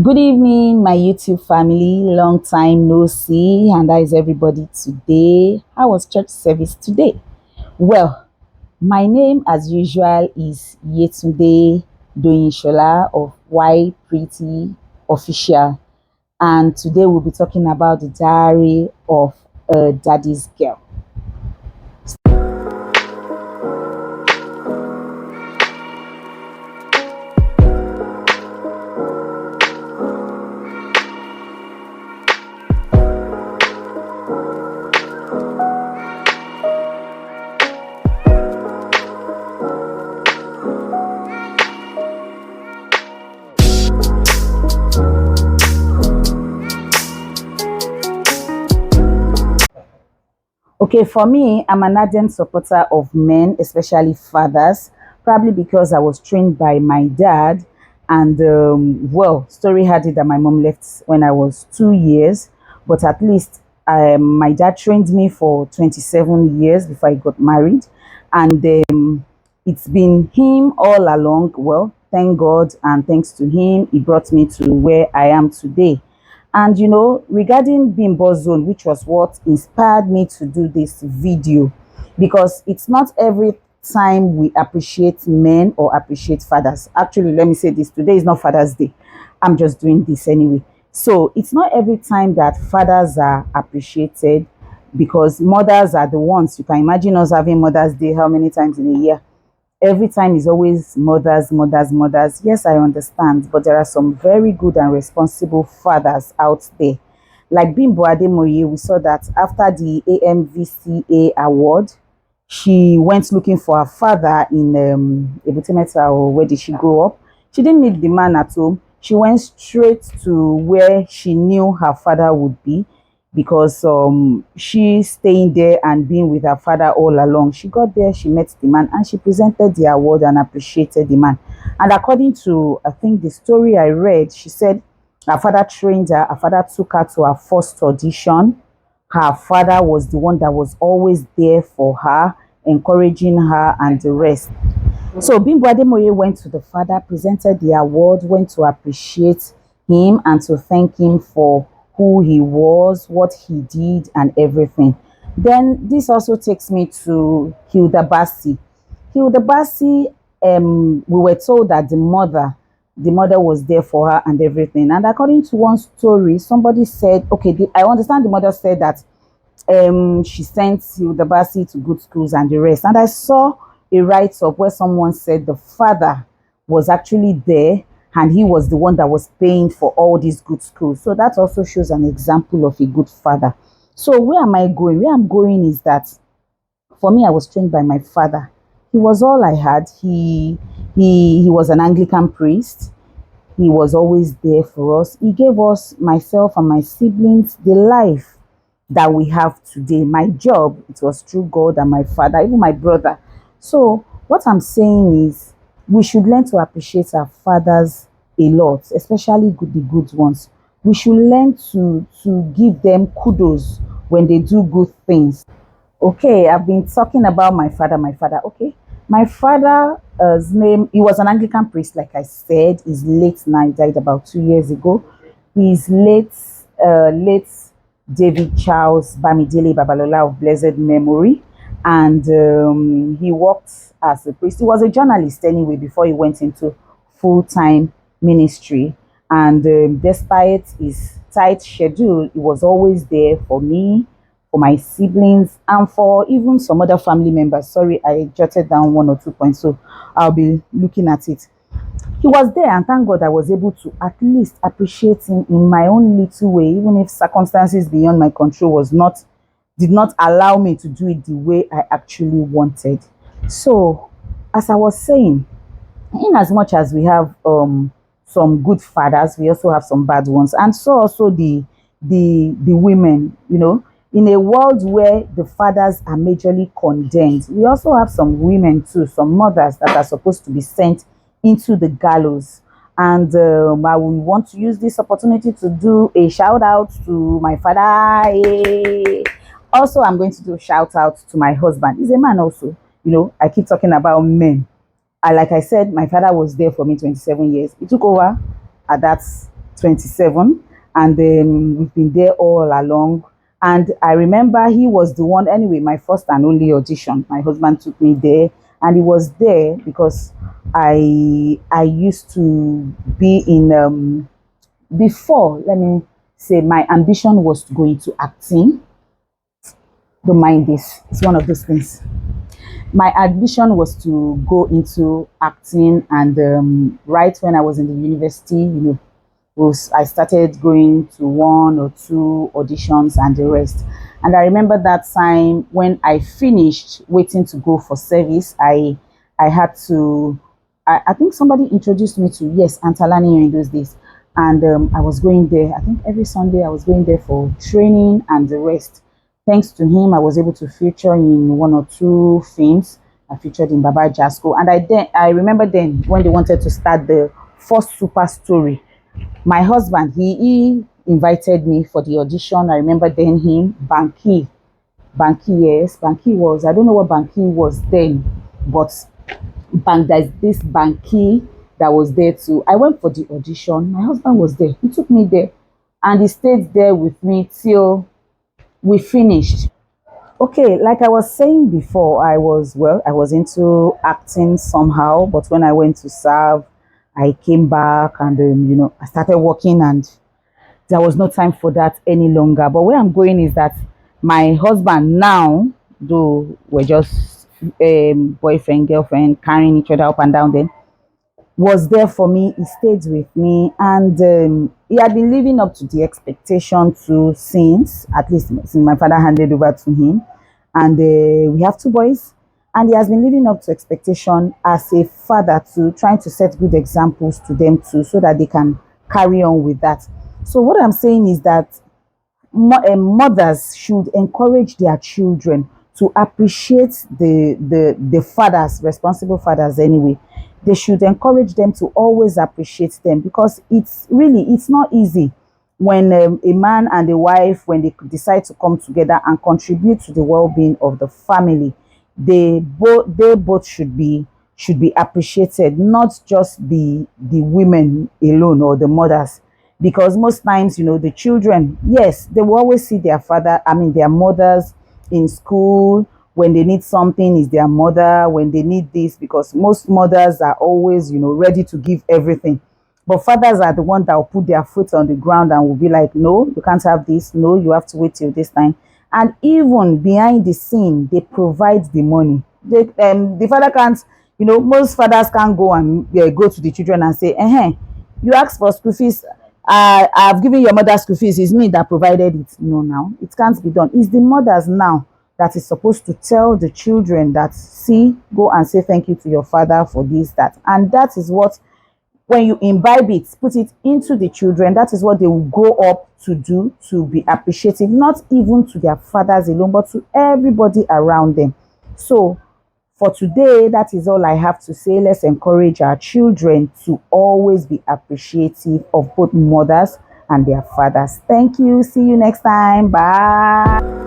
Good evening, my YouTube family. Long time no see, and that is everybody today. How was church service today? Well, my name, as usual, is Yetunde Doyin-Ishola of Why Pretty Official, and today we'll be talking about the diary of a daddy's girl. Okay, for me, I'm an ardent supporter of men, especially fathers, probably because I was trained by my dad. And well, story had it that my mom left when I was 2 years, but at least my dad trained me for 27 years before I got married. And it's been him all along. Well, thank God, and thanks to him, he brought me to where I am today. And regarding Bimbo Zone, which was what inspired me to do this video, because it's not every time we appreciate men or appreciate fathers. Actually, let me say this, today is not Father's Day. I'm just doing this anyway. So it's not every time that fathers are appreciated, because mothers are the ones. You can imagine us having Mother's Day how many times in a year? Every time is always mothers, mothers, mothers. Yes, I understand, but there are some very good and responsible fathers out there. Like Bimbo Ademoye, we saw that after the AMVCA award, she went looking for her father in Ebutemeta, or where did she grow up? She didn't meet the man at home. She went straight to where she knew her father would be, because she staying there and being with her father all along. She got there, she met the man, and she presented the award and appreciated the man. And according to, I think, the story I read, she said her father trained her, her father took her to her first audition. Her father was the one that was always there for her, encouraging her and the rest. So Bimbo Ademoye went to the father, presented the award, went to appreciate him and to thank him for who he was, what he did, and everything. Then this also takes me to Hilda Bassi. Hilda Bassi, we were told that the mother was there for her and everything. And according to one story, somebody said, okay, I understand the mother said that she sent Hilda Bassi to good schools and the rest. And I saw a write-up where someone said the father was actually there and he was the one that was paying for all these good schools. So that also shows an example of a good father. So where am I going? Where I'm going is that for me, I was trained by my father. He was all I had. He was an Anglican priest. He was always there for us. He gave us, myself and my siblings, the life that we have today. My job, it was through God and my father, even my brother. So what I'm saying is we should learn to appreciate our fathers a lot, especially the good ones. We should learn to give them kudos when they do good things. Okay, I've been talking about my father. My father, okay. My father's name, he was an Anglican priest, like I said. He's late now, he died about 2 years ago. He's late David Charles Bamidele Babalola of blessed memory. And he worked as a priest. He was a journalist anyway before he went into full-time ministry. And despite his tight schedule, he was always there for me, for my siblings, and for even some other family members. Sorry, I jotted down 1 or 2 points, so I'll be looking at it. He was there, and thank God I was able to at least appreciate him in my own little way, even if circumstances beyond my control did not allow me to do it the way I actually wanted. So, as I was saying, in as much as we have some good fathers, we also have some bad ones, and so also the women. In a world where the fathers are majorly condemned, we also have some women too, some mothers that are supposed to be sent into the gallows. And I will want to use this opportunity to do a shout out to my father. Hey. Also, I'm going to do a shout out to my husband. He's a man also. I keep talking about men. And like I said, my father was there for me 27 years. He took over at that 27, and then we've been there all along. And I remember he was the one, anyway, my first and only audition. My husband took me there, and he was there because I used to be in before, let me say, my ambition was to go into acting. Don't mind this, it's one of those things. My ambition was to go into acting, and right when I was in the university, was I started going to one or two auditions and the rest. And I remember that time when I finished waiting to go for service, I had to, I think somebody introduced me to, yes, Antalani in those days. And I was going there, I think every Sunday I was going there for training and the rest. Thanks to him, I was able to feature in one or two films. I featured in Baba Jasco. And I remember then when they wanted to start the first super story, my husband, he invited me for the audition. I remember then him, Banky, yes, Banky was, I don't know what Banky was then, but there's this Banky that was there too. I went for the audition. My husband was there. He took me there, and he stayed there with me till we finished. Okay, like I was saying before, I was into acting somehow, but when I went to serve, I came back, and I started working, and there was no time for that any longer. But where I'm going is that my husband now, though we're just boyfriend, girlfriend, carrying each other up and down then, was there for me. He stayed with me, and he had been living up to the expectation too, since at least since my father handed over to him. And we have two boys, and he has been living up to expectation as a father too, trying to set good examples to them too, so that they can carry on with that. So what I'm saying is that mothers should encourage their children to appreciate the fathers, responsible fathers anyway. They should encourage them to always appreciate them, because it's not easy when a man and a wife, when they decide to come together and contribute to the well-being of the family, they both should be appreciated, not just the women alone or the mothers. Because most times, the children, yes, they will always see their father, I mean their mothers in school. When they need something, is their mother. When they need this, because most mothers are always, ready to give everything. But fathers are the ones that will put their foot on the ground and will be like, no, you can't have this. No, you have to wait till this time. And even behind the scene, they provide the money. The father can't, most fathers can't go and go to the children and say, you asked for school fees. I've given your mother school fees. It's me that provided it. No, now it can't be done. It's the mothers now that is supposed to tell the children that, see, go and say thank you to your father for this, that. And that is what, when you imbibe it, put it into the children, that is what they will grow up to do, to be appreciative, not even to their fathers alone, but to everybody around them. So for today, that is all I have to say. Let's encourage our children to always be appreciative of both mothers and their fathers. Thank you. See you next time. Bye.